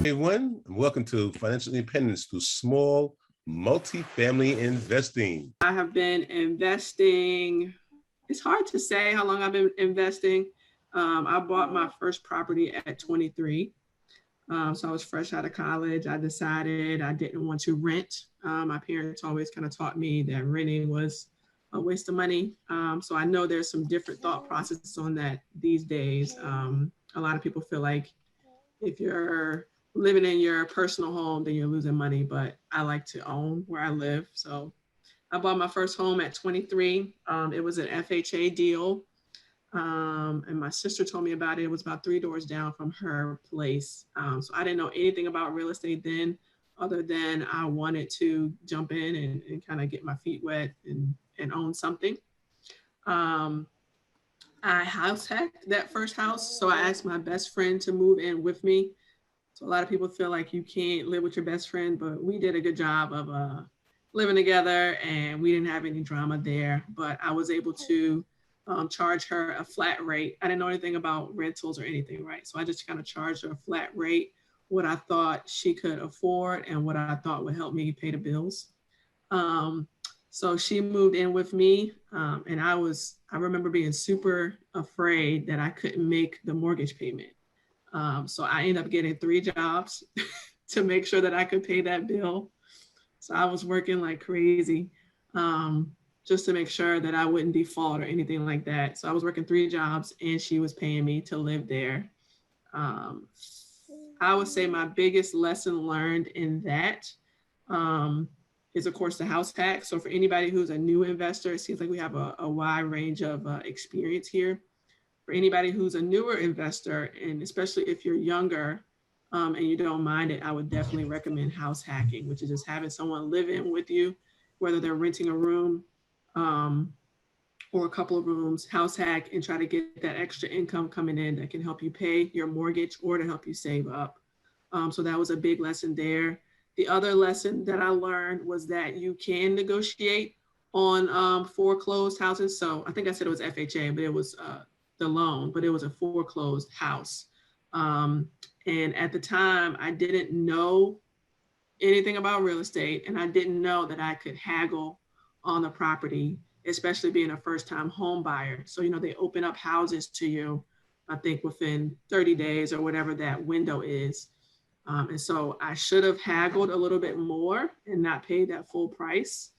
Everyone, and welcome to Financial Independence through Small Multifamily Investing. I have been investing. It's hard to say how long I've been investing. I bought my first property at 23. So I was fresh out of college. I decided I didn't want to rent. My parents always kind of taught me that renting was a waste of money. So I know there's some different thought processes on that these days. A lot of people feel like if you're living in your personal home, then you're losing money. But I like to own where I live. So I bought my first home at 23. It was an FHA deal. And my sister told me about it. It was about 3 doors down from her place. So I didn't know anything about real estate then, other than I wanted to jump in and kind of get my feet wet and own something. I house hacked that first house. So I asked my best friend to move in with me. So a lot of people feel like you can't live with your best friend, but we did a good job of living together and we didn't have any drama there. But I was able to charge her a flat rate. I didn't know anything about rentals or anything, right? So I just kind of charged her a flat rate, what I thought she could afford and what I thought would help me pay the bills. So she moved in with me, and I remember being super afraid that I couldn't make the mortgage payment. So I ended up getting 3 jobs to make sure that I could pay that bill. So I was working like crazy just to make sure that I wouldn't default or anything like that. So I was working 3 jobs and she was paying me to live there. I would say my biggest lesson learned in that is, of course, the house hack. So for anybody who's a new investor, it seems like we have a wide range of experience here. For anybody who's a newer investor, and especially if you're younger and you don't mind it, I would definitely recommend house hacking, which is just having someone live in with you, whether they're renting a room or a couple of rooms. House hack and try to get that extra income coming in that can help you pay your mortgage or to help you save up. So that was a big lesson there. The other lesson that I learned was that you can negotiate on foreclosed houses. So I think I said it was FHA, but it was the loan, but it was a foreclosed house. And at the time, I didn't know anything about real estate, and I didn't know that I could haggle on the property, especially being a first-time home buyer. So, they open up houses to you, I think within 30 days or whatever that window is. And so I should have haggled a little bit more and not paid that full price.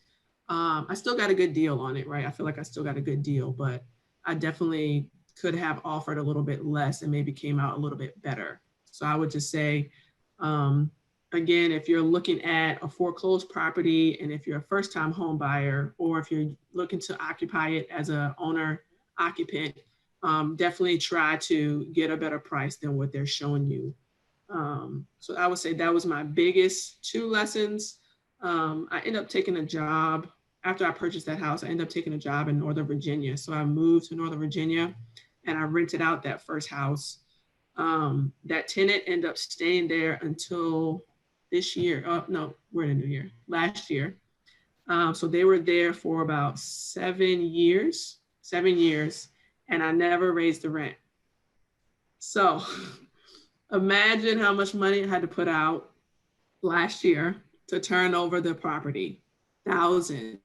I still got a good deal on it, right? I feel like I still got a good deal, but I definitely could have offered a little bit less and maybe came out a little bit better. So I would just say, again, if you're looking at a foreclosed property and if you're a first-time home buyer, or if you're looking to occupy it as an owner occupant, definitely try to get a better price than what they're showing you. So I would say that was my biggest 2 lessons. I ended up taking a job after I purchased that house. I ended up taking a job in Northern Virginia. So I moved to Northern Virginia and I rented out that first house. That tenant ended up staying there until this year. Oh, no, we're in a new year, last year. So they were there for about 7 years, and I never raised the rent. So imagine how much money I had to put out last year to turn over the property. Thousands,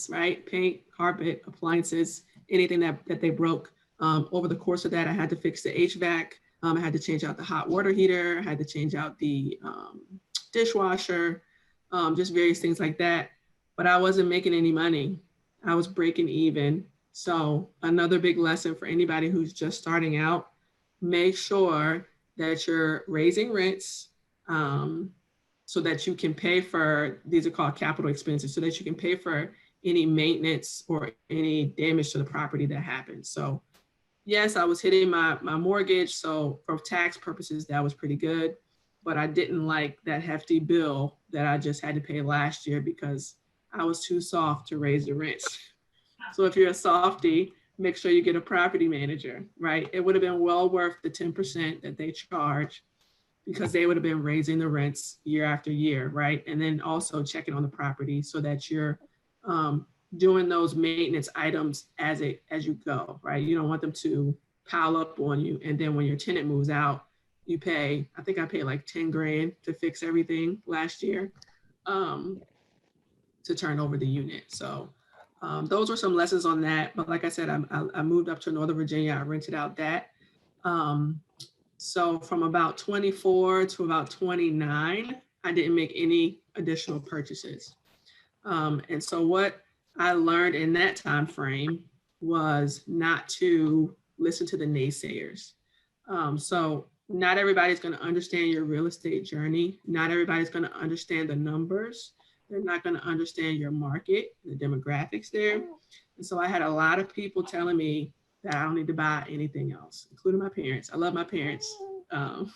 right? Paint, carpet, appliances, anything that they broke. Over the course of that, I had to fix the HVAC. I had to change out the hot water heater. I had to change out the dishwasher, just various things like that. But I wasn't making any money. I was breaking even. So another big lesson for anybody who's just starting out, make sure that you're raising rents so that you can pay for, these are called capital expenses, so that you can pay for any maintenance or any damage to the property that happens. So yes, I was hitting my mortgage. So for tax purposes, that was pretty good. But I didn't like that hefty bill that I just had to pay last year because I was too soft to raise the rents. So if you're a softie, make sure you get a property manager, right? It would have been well worth the 10% that they charge because they would have been raising the rents year after year, right? And then also checking on the property so that you're doing those maintenance items as you go, right? You don't want them to pile up on you. And then when your tenant moves out, you pay, I think I paid like 10 grand to fix everything last year to turn over the unit. So those were some lessons on that. But like I said, I moved up to Northern Virginia. I rented out that. So from about 24 to about 29, I didn't make any additional purchases. And so what I learned in that time frame was not to listen to the naysayers. So not everybody's going to understand your real estate journey. Not everybody's going to understand the numbers. They're not going to understand your market, the demographics there. And so I had a lot of people telling me that I don't need to buy anything else, including my parents. I love my parents.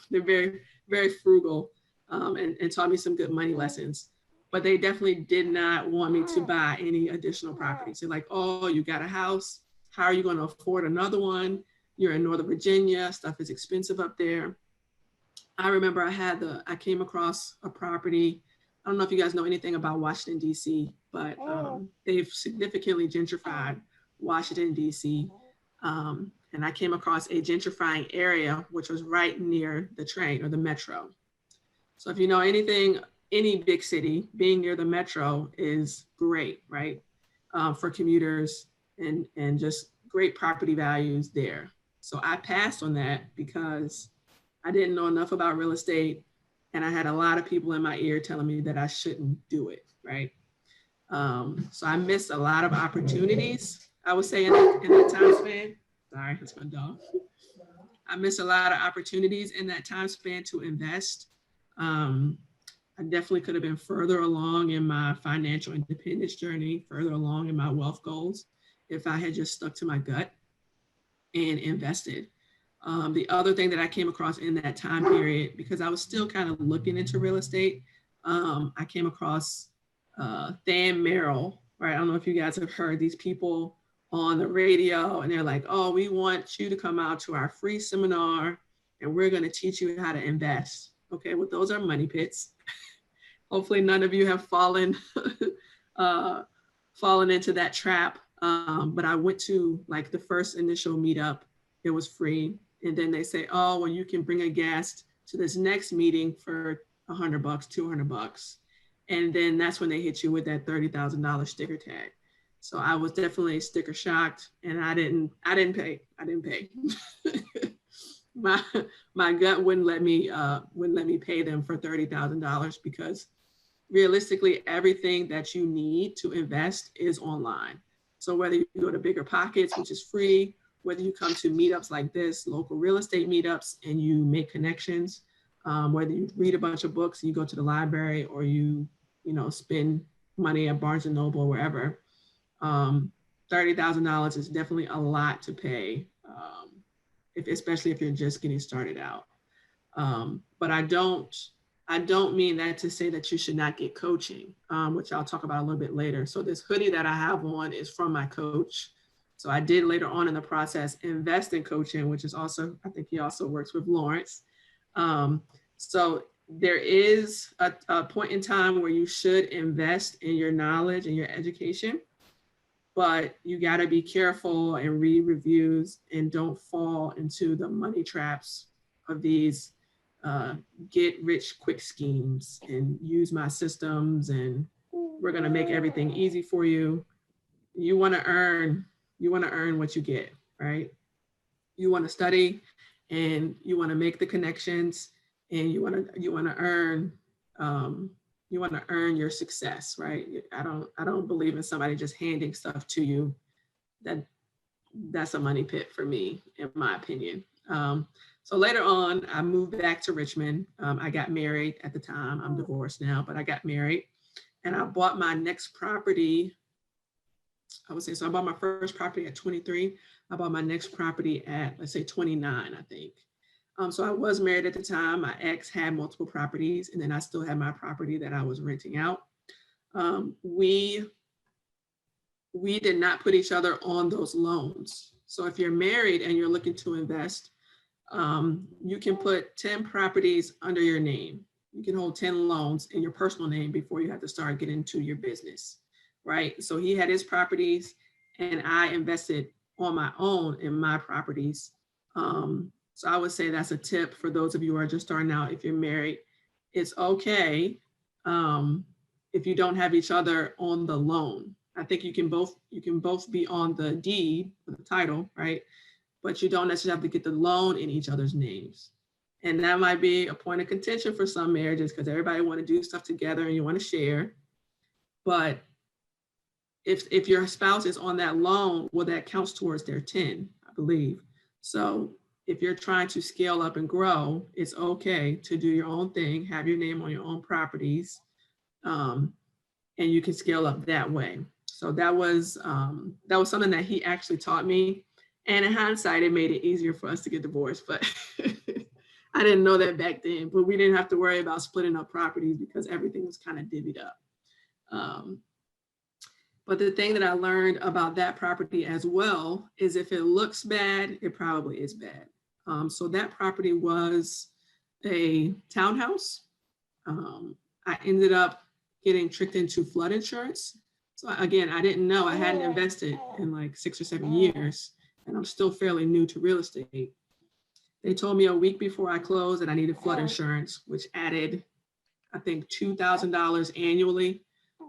They're very, very frugal and taught me some good money lessons. But they definitely did not want me to buy any additional properties. They're like, oh, you got a house. How are you going to afford another one? You're in Northern Virginia. Stuff is expensive up there. I remember I came across a property. I don't know if you guys know anything about Washington, D.C., but they've significantly gentrified Washington, D.C. And I came across a gentrifying area, which was right near the train or the metro. So if you know anything, any big city, being near the metro is great, right? For commuters and just great property values there. So I passed on that because I didn't know enough about real estate. And I had a lot of people in my ear telling me that I shouldn't do it, right? So I missed a lot of opportunities, I would say, in that time span. Sorry, that's my dog. I missed a lot of opportunities in that time span to invest. I definitely could have been further along in my financial independence journey, further along in my wealth goals, if I had just stuck to my gut and invested. The other thing that I came across in that time period, because I was still kind of looking into real estate, I came across Than Merrill, right? I don't know if you guys have heard these people on the radio, and they're like, oh, we want you to come out to our free seminar, and we're going to teach you how to invest. Okay, well, those are money pits. Hopefully none of you have fallen into that trap. But I went to like the first initial meetup. It was free. And then they say, oh, well, you can bring a guest to this next meeting for $100, $200. And then that's when they hit you with that $30,000 sticker tag. So I was definitely sticker shocked, and I didn't pay. My gut wouldn't let me pay them for $30,000 because realistically, everything that you need to invest is online. So whether you go to Bigger Pockets, which is free, whether you come to meetups like this, local real estate meetups, and you make connections, whether you read a bunch of books and you go to the library, or you spend money at Barnes and Noble or wherever, $30,000 is definitely a lot to pay, especially if you're just getting started out. But I don't mean that to say that you should not get coaching, which I'll talk about a little bit later. So this hoodie that I have on is from my coach. So I did later on in the process invest in coaching, which is also, I think he also works with Lawrence. So there is a point in time where you should invest in your knowledge and your education, but you got to be careful and read reviews and don't fall into the money traps of these get rich quick schemes and use my systems and we're going to make everything easy for you. You want to earn what you get, right? You want to study and you want to make the connections and you want to earn your success, right? I don't believe in somebody just handing stuff to you. That's a money pit for me, in my opinion. So later on, I moved back to Richmond. I got married at the time. I'm divorced now, but I got married and I bought my next property. I would say, so I bought my first property at 23. I bought my next property at, let's say 29, I think. So I was married at the time. My ex had multiple properties, and then I still had my property that I was renting out. We did not put each other on those loans. So if you're married and you're looking to invest, you can put 10 properties under your name. You can hold 10 loans in your personal name before you have to start getting into your business, right? So he had his properties and I invested on my own in my properties. So I would say that's a tip for those of you who are just starting out. If you're married, it's okay if you don't have each other on the loan. I think you can both be on the deed, the title, right? But you don't necessarily have to get the loan in each other's names. And that might be a point of contention for some marriages because everybody want to do stuff together and you want to share. But if your spouse is on that loan, well, that counts towards their 10, I believe. So if you're trying to scale up and grow, it's okay to do your own thing, have your name on your own properties, and you can scale up that way. So that was something that he actually taught me. And in hindsight, it made it easier for us to get divorced. But I didn't know that back then. But we didn't have to worry about splitting up properties because everything was kind of divvied up. But the thing that I learned about that property as well is if it looks bad, it probably is bad. So that property was a townhouse. I ended up getting tricked into flood insurance. So again, I didn't know. I hadn't invested in like 6 or 7 years, and I'm still fairly new to real estate. They told me a week before I closed that I needed flood insurance, which added, I think, $2,000 annually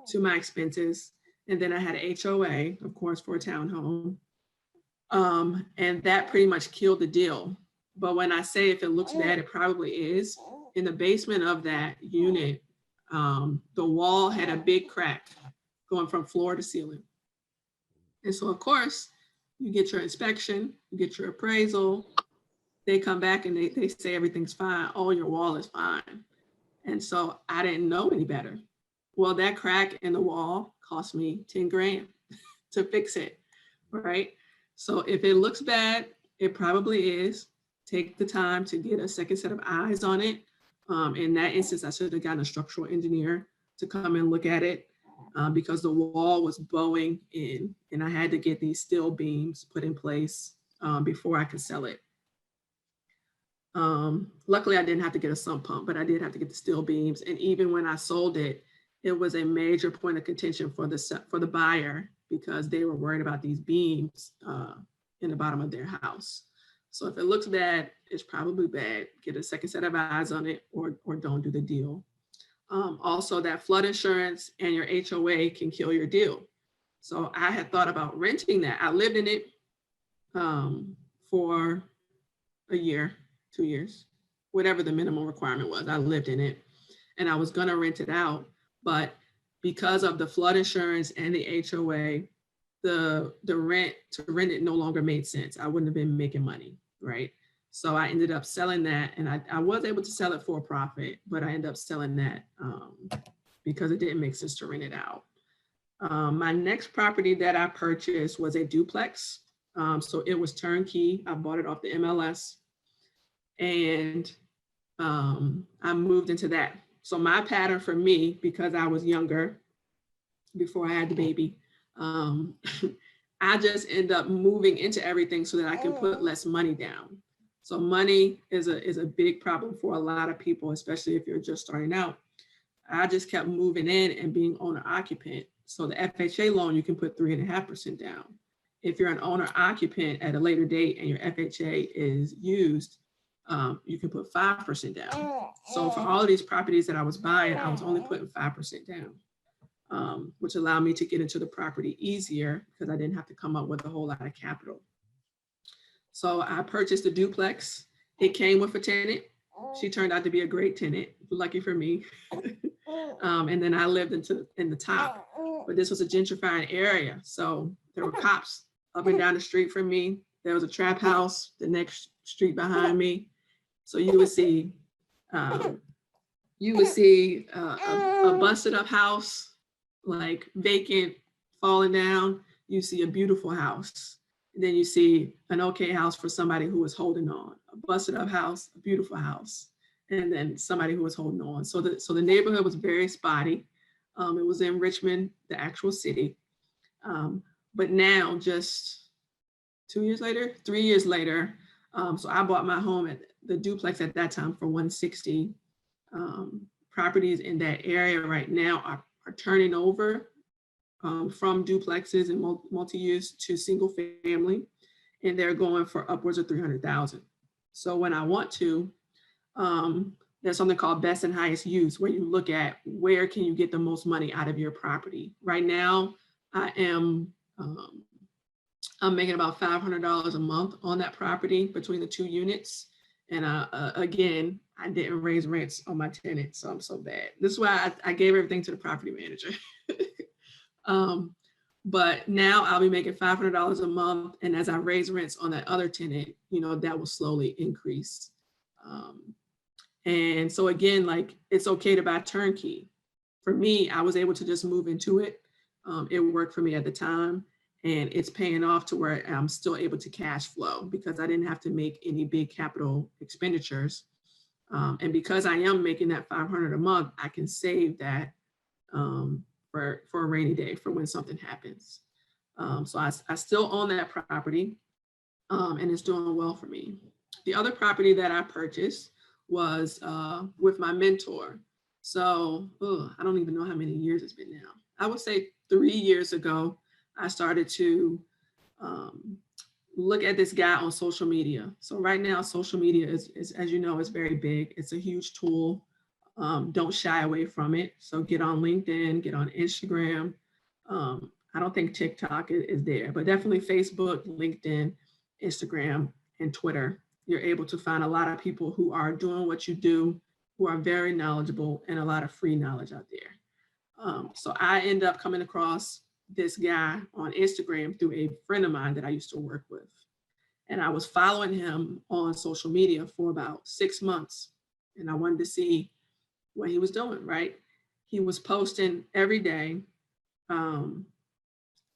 to my expenses. And then I had an HOA, of course, for a townhome. And that pretty much killed the deal. But when I say if it looks bad, it probably is. In the basement of that unit, the wall had a big crack going from floor to ceiling. And so, of course, you get your inspection, you get your appraisal. They come back and they say everything's fine. Oh, your wall is fine. And so I didn't know any better. Well, that crack in the wall cost me 10 grand to fix it, right? So if it looks bad, it probably is. Take the time to get a second set of eyes on it. In that instance, I should have gotten a structural engineer to come and look at it because the wall was bowing in and I had to get these steel beams put in place before I could sell it. Luckily, I didn't have to get a sump pump, but I did have to get the steel beams. And even when I sold it, it was a major point of contention for the buyer because they were worried about these beams in the bottom of their house. So if it looks bad, it's probably bad. Get a second set of eyes on it or don't do the deal. Also, that flood insurance and your HOA can kill your deal. So I had thought about renting that. I lived in it for a year, 2 years, whatever the minimum requirement was. I lived in it and I was gonna rent it out. But because of the flood insurance and the HOA, the rent it no longer made sense. I wouldn't have been making money, right? So I ended up selling that, and I was able to sell it for a profit, but I ended up selling that because it didn't make sense to rent it out. My next property that I purchased was a duplex. So it was turnkey. I bought it off the MLS, and I moved into that. So my pattern for me, because I was younger, before I had the baby, I just end up moving into everything so that I can put less money down. So money is a big problem for a lot of people, especially if you're just starting out. I just kept moving in and being owner occupant. So the FHA loan, you can put 3.5% down. If you're an owner occupant at a later date and your FHA is used, you can put 5% down. So for all of these properties that I was buying, I was only putting 5% down, which allowed me to get into the property easier because I didn't have to come up with a whole lot of capital. So I purchased a duplex. It came with a tenant. She turned out to be a great tenant, lucky for me. And then I lived in the top, but this was a gentrifying area. So there were cops up and down the street from me. There was a trap house the next street behind me. So you would see a busted up house, like vacant, falling down. You see a beautiful house. And then you see an okay house for somebody who was holding on. A busted up house, a beautiful house, and then somebody who was holding on. So the neighborhood was very spotty. It was in Richmond, the actual city. But now, just 3 years later, so I bought my home at the duplex at that time for $160. Properties in that area right now are turning over from duplexes and multi-use to single family, and they're going for upwards of $300,000. So when I want to, there's something called best and highest use, where you look at where can you get the most money out of your property. Right now, I'm making about $500 a month on that property between the 2 units. And again, I didn't raise rents on my tenants, so I'm so bad. This is why I gave everything to the property manager. But now I'll be making $500 a month. And as I raise rents on that other tenant, you know, that will slowly increase. And so again, like, it's okay to buy turnkey. For me, I was able to just move into it. It worked for me at the time, and it's paying off to where I'm still able to cash flow because I didn't have to make any big capital expenditures. And because I am making that $500 a month, I can save that for a rainy day, for when something happens. So I still own that property, and it's doing well for me. The other property that I purchased was with my mentor. So I don't even know how many years it's been now. I would say 3 years ago, I started to look at this guy on social media. So right now, social media is, as you know, is very big. It's a huge tool. Don't shy away from it. So get on LinkedIn, get on Instagram. I don't think TikTok is there, but definitely Facebook, LinkedIn, Instagram, and Twitter. You're able to find a lot of people who are doing what you do, who are very knowledgeable, and a lot of free knowledge out there. So I end up coming across this guy on Instagram through a friend of mine that I used to work with. And I was following him on social media for about 6 months. And I wanted to see what he was doing, right? He was posting every day,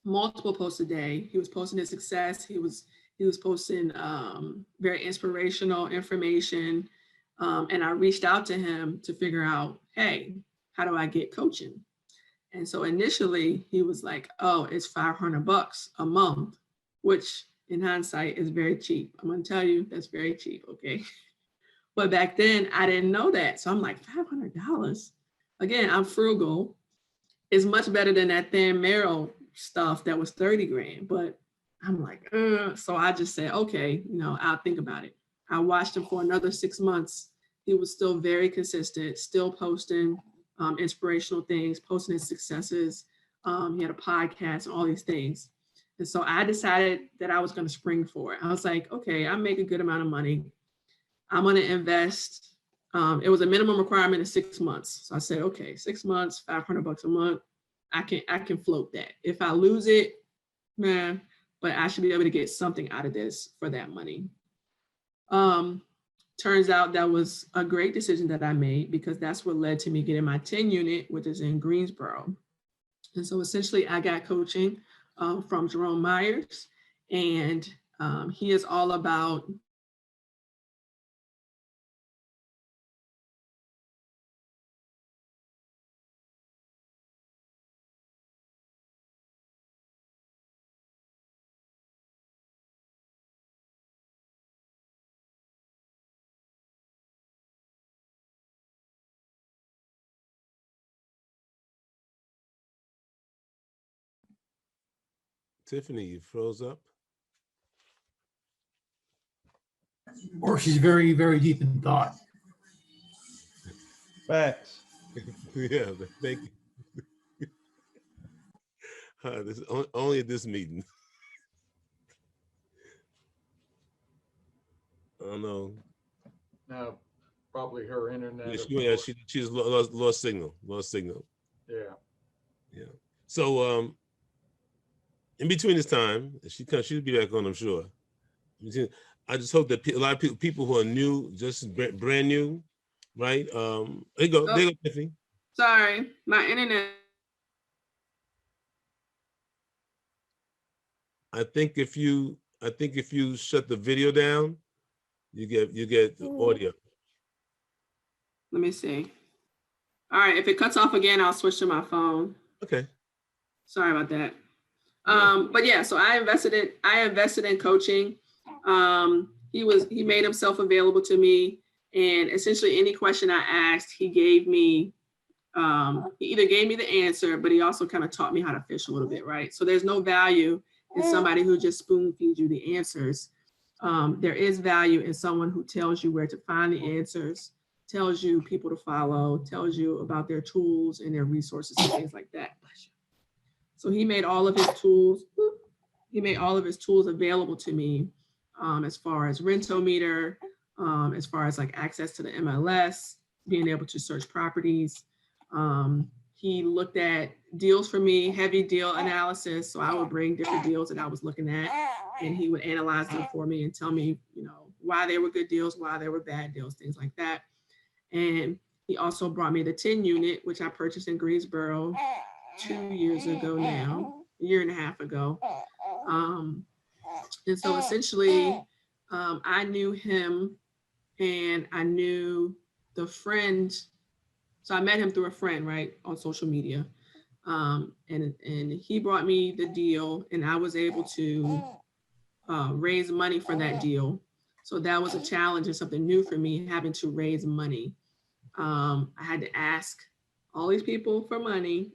multiple posts a day. He was posting his success. He was posting very inspirational information. And I reached out to him to figure out, hey, how do I get coaching? And so initially he was like, oh, it's $500 a month, which in hindsight is very cheap. I'm gonna tell you, that's very cheap, okay? But back then I didn't know that. So I'm like, $500? Again, I'm frugal. It's much better than that thin marrow stuff that was 30 grand. But I'm like, so I just said, okay, you know, I'll think about it. I watched him for another 6 months. He was still very consistent, still posting inspirational things, posting his successes. He had a podcast and all these things. And so I decided that I was going to spring for it. I was like, okay, I make a good amount of money. I'm going to invest. It was a minimum requirement of 6 months. So I said, okay, 6 months, $500 a month. I can float that. If I lose it, man, but I should be able to get something out of this for that money. Turns out that was a great decision that I made, because that's what led to me getting my 10 unit, which is in Greensboro. And so essentially I got coaching from Jerome Myers, and he is all about Tiffany, you froze up. Or she's very, very deep in thought. Facts. Yeah, thank you. This only at this meeting. I don't know. No, probably her internet. She's lost signal. Yeah. Yeah. So in between this time, she'll be back on, I'm sure. I just hope that a lot of people who are new, just brand new, right? There you go, there you go, Tiffany. Sorry, my internet. I think if you shut the video down, you get the audio. Let me see. All right, if it cuts off again, I'll switch to my phone. Okay. Sorry about that. But yeah, so I invested in coaching. He made himself available to me, and essentially any question I asked, he gave me, he either gave me the answer, but he also kind of taught me how to fish a little bit, right? So there's no value in somebody who just spoon feeds you the answers. there is value in someone who tells you where to find the answers, tells you people to follow, tells you about their tools and their resources and things like that. So he made all of his tools, available to me, as far as Rentometer, as far as like access to the MLS, being able to search properties. He looked at deals for me, heavy deal analysis. So I would bring different deals that I was looking at, and he would analyze them for me and tell me, why they were good deals, why they were bad deals, things like that. And he also brought me the 10 unit, which I purchased in Greensboro 2 years ago now, a year and a half ago. And so essentially, I knew him and I knew the friend. So I met him through a friend, right, on social media. And he brought me the deal, and I was able to raise money for that deal. So that was a challenge and something new for me, having to raise money. I had to ask all these people for money.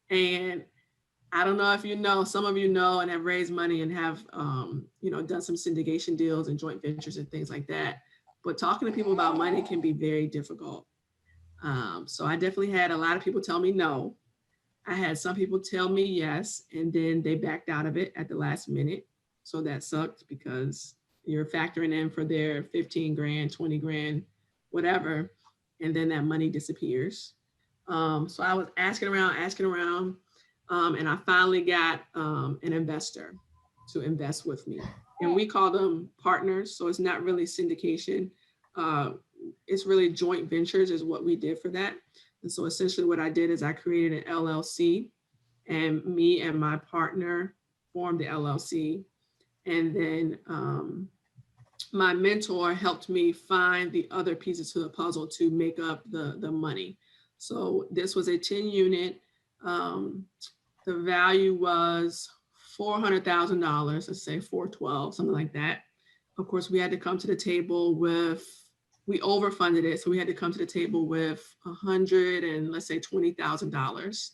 And I don't know if some of you know and have raised money and have, done some syndication deals and joint ventures and things like that. But talking to people about money can be very difficult. So I definitely had a lot of people tell me no. I had some people tell me yes, and then they backed out of it at the last minute. So that sucked because you're factoring in for their 15 grand, 20 grand, whatever, and then that money disappears. So I was asking around, and I finally got an investor to invest with me. And we call them partners. So it's not really syndication. It's really joint ventures is what we did for that. And so essentially what I did is I created an LLC, and me and my partner formed the LLC. And then my mentor helped me find the other pieces to the puzzle to make up the money. So this was a 10 unit. The value was $400,000, let's say 412, something like that. Of course, we had to come to the table we overfunded it. So we had to come to the table with $20,000.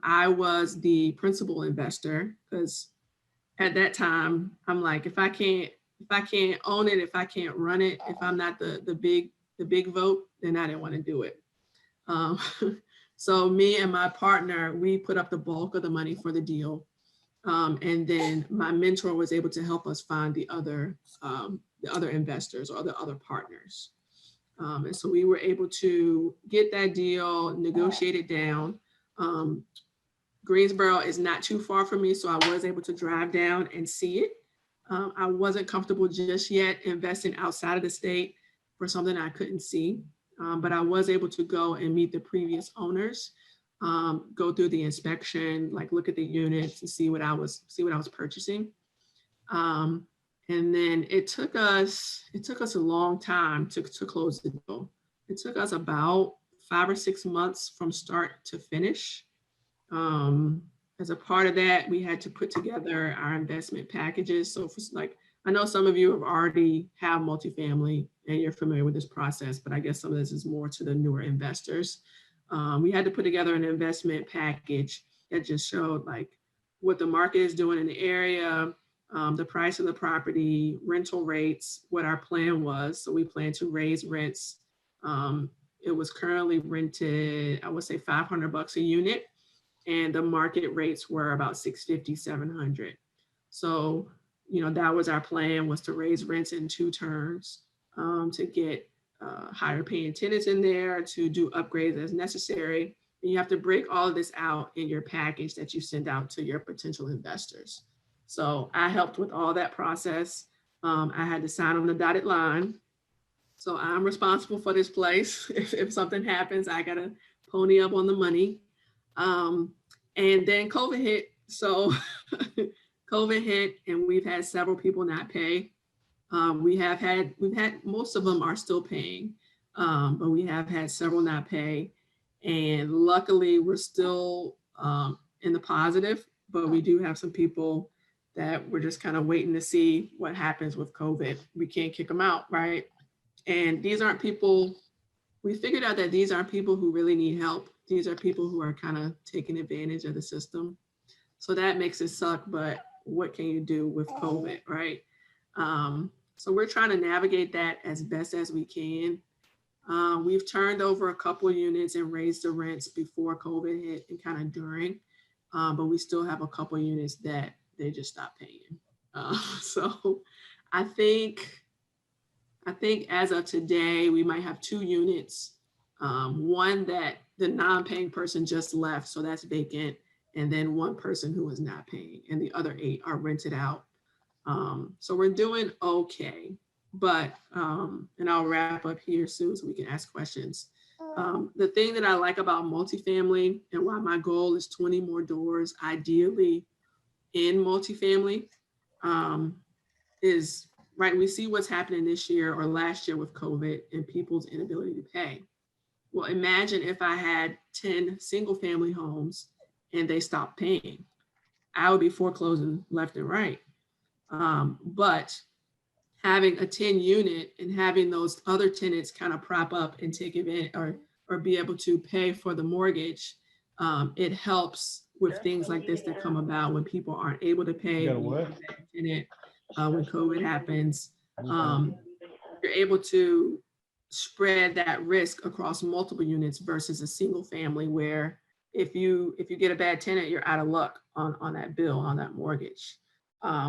I was the principal investor because at that time, I'm like, if I can't own it, if I can't run it, if I'm not the big vote, then I didn't want to do it. So me and my partner, we put up the bulk of the money for the deal. And then my mentor was able to help us find the other investors or the other partners. And so we were able to get that deal, negotiate it down. Greensboro is not too far from me, so I was able to drive down and see it. I wasn't comfortable just yet investing outside of the state for something I couldn't see. But I was able to go and meet the previous owners, go through the inspection, like look at the units and see what I was purchasing. And then it took us a long time to close the deal. It took us about 5 or 6 months from start to finish. As a part of that, we had to put together our investment packages. So for I know some of you have already have multifamily and you're familiar with this process, but I guess some of this is more to the newer investors. We had to put together an investment package that just showed like what the market is doing in the area, the price of the property, rental rates, what our plan was. So we plan to raise rents. It was currently rented, I would say $500 a unit, and the market rates were about $650, $700. So, that was our plan, was to raise rents in 2 turns, to get higher paying tenants in there, to do upgrades as necessary. And you have to break all of this out in your package that you send out to your potential investors. So I helped with all that process. I had to sign on the dotted line. So I'm responsible for this place. If something happens, I gotta pony up on the money. And then COVID hit. So COVID hit, and we've had several people not pay. We've had most of them are still paying, but we have had several not pay. And luckily, we're still in the positive, but we do have some people that we're just kind of waiting to see what happens with COVID. We can't kick them out, right? And these aren't people, we figured out that these aren't people who really need help. These are people who are kind of taking advantage of the system. So that makes it suck, but what can you do with COVID, right? So we're trying to navigate that as best as we can. We've turned over a couple of units and raised the rents before COVID hit and kind of during, but we still have a couple of units that they just stopped paying. So I think as of today, we might have 2 units. One that the non-paying person just left, so that's vacant, and then 1 person who is not paying, and the other 8 are rented out. So we're doing okay, but, and I'll wrap up here soon so we can ask questions. The thing that I like about multifamily and why my goal is 20 more doors, ideally in multifamily, is, right, we see what's happening this year or last year with COVID and people's inability to pay. Well, imagine if I had 10 single family homes and they stopped paying. I would be foreclosing left and right. But having a 10 unit and having those other tenants kind of prop up and take advantage or be able to pay for the mortgage, it helps with things like this that come about when people aren't able to pay. Tenant, when COVID happens, you're able to spread that risk across multiple units versus a single family where if you get a bad tenant, you're out of luck on that bill, on that mortgage.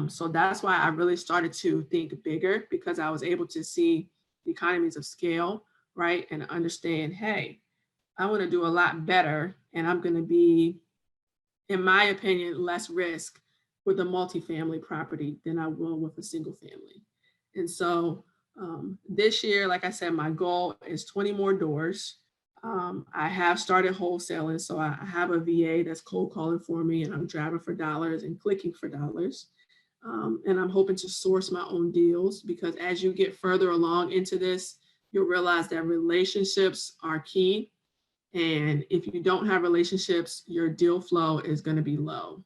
So that's why I really started to think bigger, because I was able to see the economies of scale, right? And understand, hey, I want to do a lot better, and I'm going to be, in my opinion, less risk with a multifamily property than I will with a single family. And so this year, like I said, my goal is 20 more doors. I have started wholesaling. So I have a VA that's cold calling for me, and I'm driving for dollars and clicking for dollars. And I'm hoping to source my own deals, because as you get further along into this, you'll realize that relationships are key. And if you don't have relationships, your deal flow is going to be low.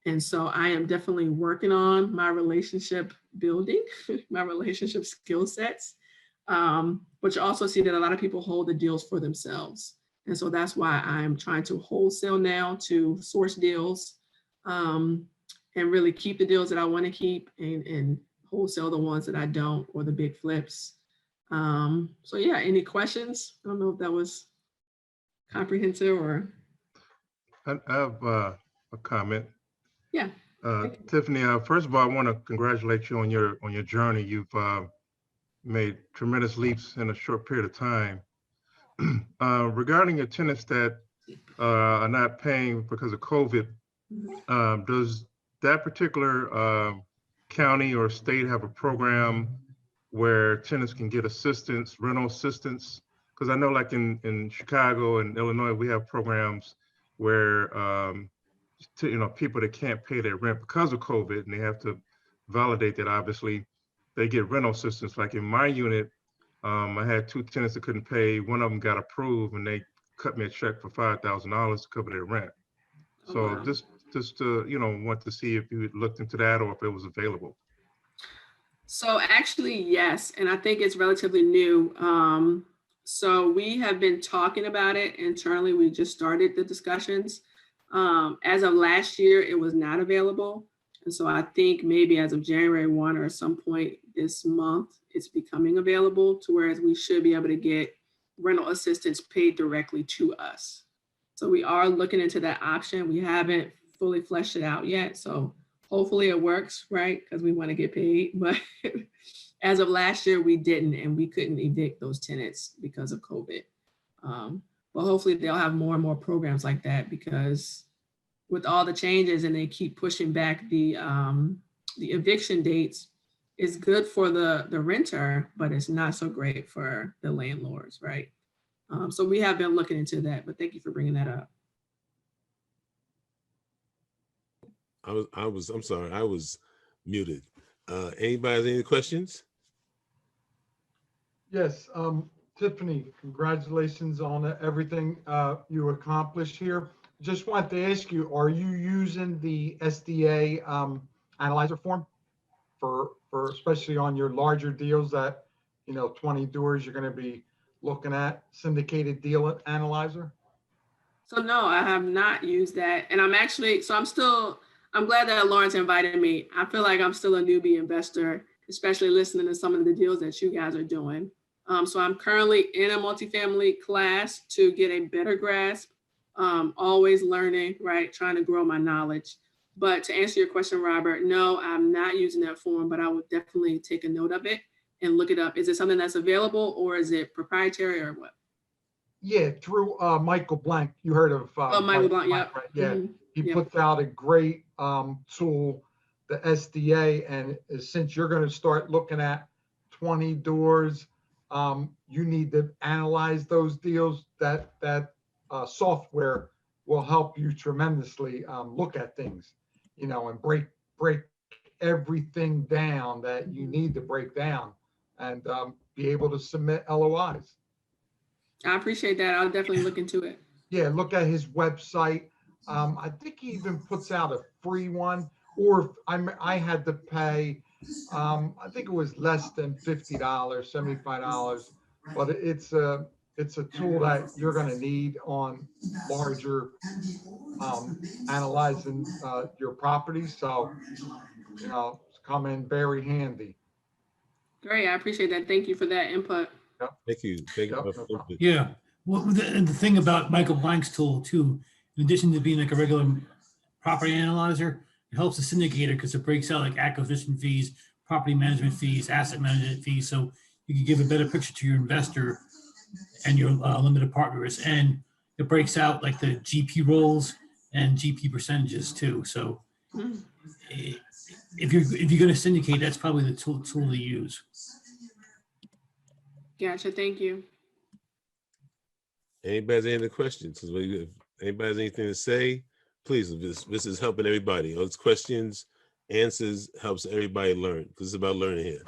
And so I am definitely working on my relationship building, my relationship skill sets. But you also see that a lot of people hold the deals for themselves. And so that's why I'm trying to wholesale now to source deals, and really keep the deals that I want to keep, and wholesale the ones that I don't, or the big flips. So yeah, any questions? I don't know if that was comprehensive or. I have a comment. Yeah. Tiffany, first of all, I want to congratulate you on your journey. You've made tremendous leaps in a short period of time. Regarding your tenants that are not paying because of COVID, does that particular county or state have a program where tenants can get assistance, rental assistance? Because I know, like in Chicago and Illinois, we have programs where people that can't pay their rent because of COVID, and they have to validate that, obviously, they get rental assistance. Like in my unit, I had 2 tenants that couldn't pay. One of them got approved, and they cut me a check for $5,000 to cover their rent. So wow. just want to see if you looked into that or if it was available. So actually, yes, and I think it's relatively new. So we have been talking about it internally. We just started the discussions. As of last year, it was not available. And so I think maybe as of January 1 or some point this month, it's becoming available, to whereas we should be able to get rental assistance paid directly to us. So we are looking into that option. We haven't fully fleshed it out yet. So hopefully it works, right? Because we want to get paid. But as of last year, we didn't, and we couldn't evict those tenants because of COVID. But hopefully they'll have more and more programs like that, because with all the changes and they keep pushing back the eviction dates, is good for the renter, but it's not so great for the landlords, right? So we have been looking into that, but thank you for bringing that up. I'm sorry, I was muted. Anybody has any questions? Yes, Tiffany, congratulations on everything you accomplished here. Just wanted to ask you, are you using the SDA analyzer form for especially on your larger deals that, 20 doors you're going to be looking at, syndicated deal analyzer? So no, I have not used that. And I'm still I'm glad that Lawrence invited me. I feel like I'm still a newbie investor, especially listening to some of the deals that you guys are doing. So I'm currently in a multifamily class to get a better grasp, always learning, right? Trying to grow my knowledge. But to answer your question, Robert, no, I'm not using that form, but I would definitely take a note of it and look it up. Is it something that's available or is it proprietary or what? Yeah, through Michael Blank. You heard of Michael Blank, yep. right? Yeah, Mhm, he yep. puts out a great tool, the SDA, and since you're going to start looking at 20 doors, you need to analyze those deals. That software will help you tremendously look at things, you know, and break everything down that you need to break down, and be able to submit LOIs. I appreciate that. I'll definitely look into it. Yeah, look at his website. I think he even puts out a free one, or if I had to pay, I think it was less than $50, $75, but it's a tool that you're going to need on larger analyzing your property. So, you know, it's come in very handy. Great. I appreciate that. Thank you for that input. Thank you. Thank you. Yep, no for problem. Yeah. Well, and the thing about Michael Blank's tool too, in addition to being like a regular property analyzer, it helps the syndicator because it breaks out like acquisition fees, property management fees, asset management fees. So you can give a better picture to your investor and your limited partners. And it breaks out like the GP roles and GP percentages too. So Mm, if you're going to syndicate, that's probably the tool to use. Gotcha. Thank you. Anybody has any other questions? If anybody has anything to say, please, this is helping everybody. All these questions, answers helps everybody learn because it's about learning here.